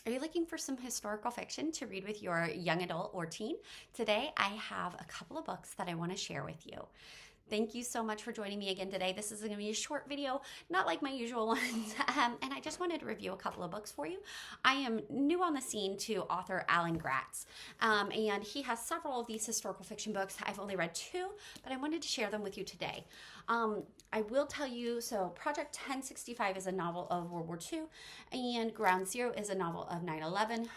Are you looking for some historical fiction to read with your young adult or teen? Today, I have a couple of books that I want to share with you. Thank you so much for joining me again today. This is going to be a short video, not like my usual ones. And I just wanted to review a couple of books for you. I am new on the scene to author Alan Gratz, and he has several of these historical fiction books. I've only read two, but I wanted to share them with you today. I will tell you, so Project 1065 is a novel of World War II, and Ground Zero is a novel of 9/11.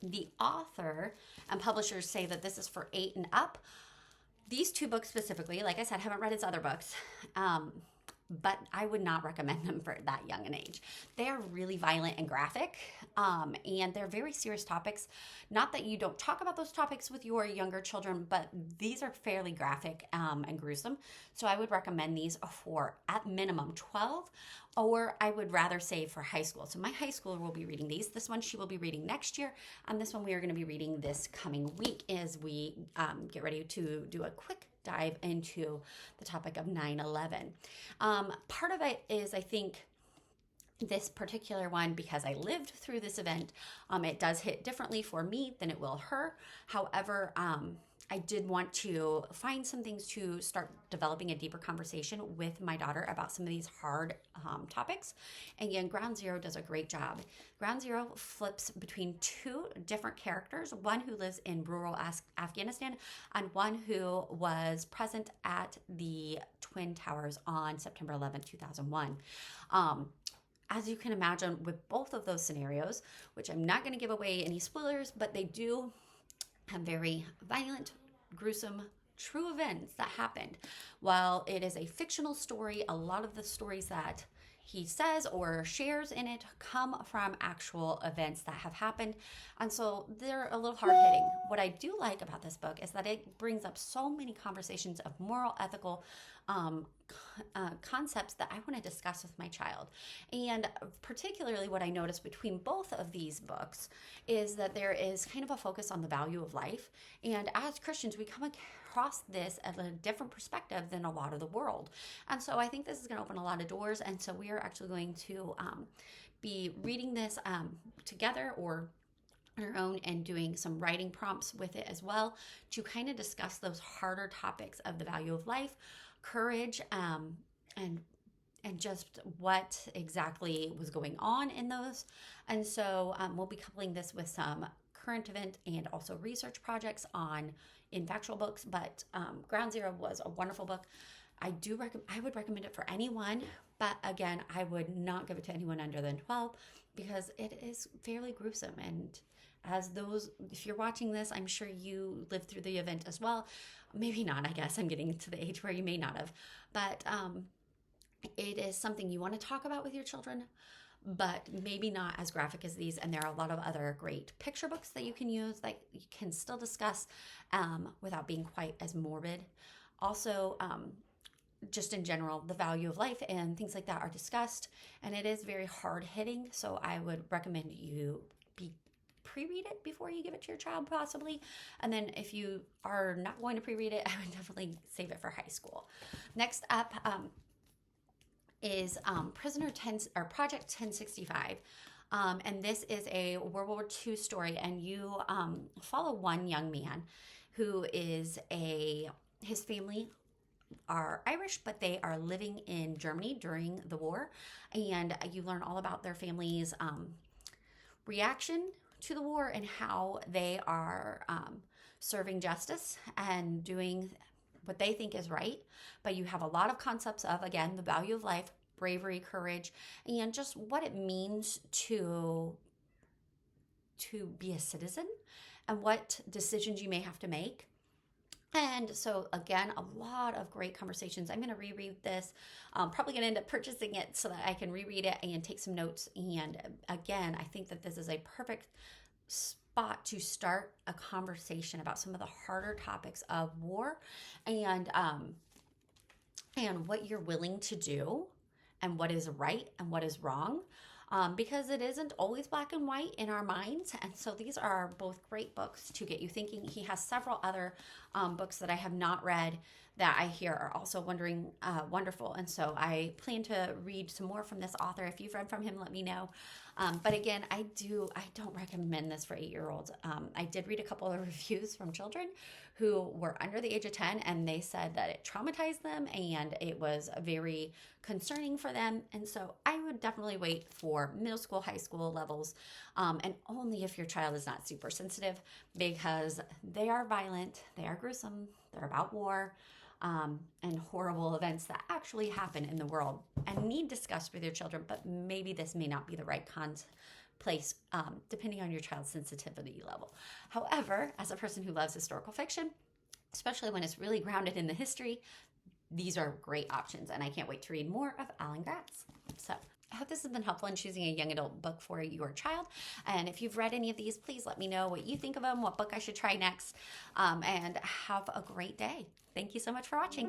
The author and publishers say that this is for 8 and up. These two books specifically, like I said, haven't read his other books, but I would not recommend them for that young an age. They are really violent and graphic, and they're very serious topics. Not that you don't talk about those topics with your younger children, but these are fairly graphic and gruesome. So I would recommend these for, at minimum, 12, or I would rather say for high school. So my high schooler will be reading these. This one she will be reading next year, and this one we are going to be reading this coming week as we get ready to do a quick dive into the topic of 9/11. Part of it is, I think, this particular one, because I lived through this event, it does hit differently for me than it will her. However, I did want to find some things to start developing a deeper conversation with my daughter about some of these hard topics. And again, Ground Zero does a great job. Ground Zero flips between two different characters, one who lives in rural Afghanistan and one who was present at the Twin Towers on September 11, 2001. As you can imagine, with both of those scenarios, which I'm not going to give away any spoilers, but they do have very violent, gruesome, true events that happened. While it is a fictional story, a lot of the stories that he says or shares in it come from actual events that have happened. And so they're a little hard hitting. What I do like about this book is that it brings up so many conversations of moral, ethical concepts that I want to discuss with my child. And particularly what I noticed between both of these books is that there is kind of a focus on the value of life. And as Christians, we come across this at a different perspective than a lot of the world. And so I think this is going to open a lot of doors. And so we are actually going to be reading this together or on our own and doing some writing prompts with it as well to kind of discuss those harder topics of the value of life, courage, and just what exactly was going on in those. And so we'll be coupling this with some current event and also research projects in factual books. But Ground Zero was a wonderful book. I would recommend it for anyone, but again, I would not give it to anyone under than 12 because it is fairly gruesome. And if you're watching this, I'm sure you lived through the event as well. Maybe not, I guess. I'm getting to the age where you may not have. But it is something you want to talk about with your children, but maybe not as graphic as these. And there are a lot of other great picture books that you can use that you can still discuss without being quite as morbid. Also, just in general, the value of life and things like that are discussed. And it is very hard hitting. So I would recommend you pre-read it before you give it to your child, possibly. And then if you are not going to pre-read it, I would definitely save it for high school. Next up is Project 1065. And this is a World War II story, and you follow one young man who is his family are Irish, but they are living in Germany during the war. And you learn all about their family's reaction to the war and how they are serving justice and doing what they think is right. But you have a lot of concepts of, again, the value of life, bravery, courage, and just what it means to be a citizen and what decisions you may have to make. And so, again, a lot of great conversations. I'm going to reread this. I'm probably going to end up purchasing it so that I can reread it and take some notes. And again, I think that this is a perfect spot to start a conversation about some of the harder topics of war and what you're willing to do and what is right and what is wrong. Because it isn't always black and white in our minds. And so these are both great books to get you thinking. He has several other books that I have not read that I hear are also wonderful. And so I plan to read some more from this author. If you've read from him, let me know. But again, I don't recommend this for 8-year-olds. I did read a couple of reviews from children who were under the age of 10, and they said that it traumatized them and it was very concerning for them. And so I would definitely wait for middle school, high school levels, and only if your child is not super sensitive, because they are violent, they are gruesome, they're about war. And horrible events that actually happen in the world and need discussed with your children, but maybe this may not be the right place, depending on your child's sensitivity level. However, as a person who loves historical fiction, especially when it's really grounded in the history, these are great options, and I can't wait to read more of Alan Gratz. So I hope this has been helpful in choosing a young adult book for your child. And if you've read any of these, please let me know what you think of them, what book I should try next, and have a great day. Thank you so much for watching.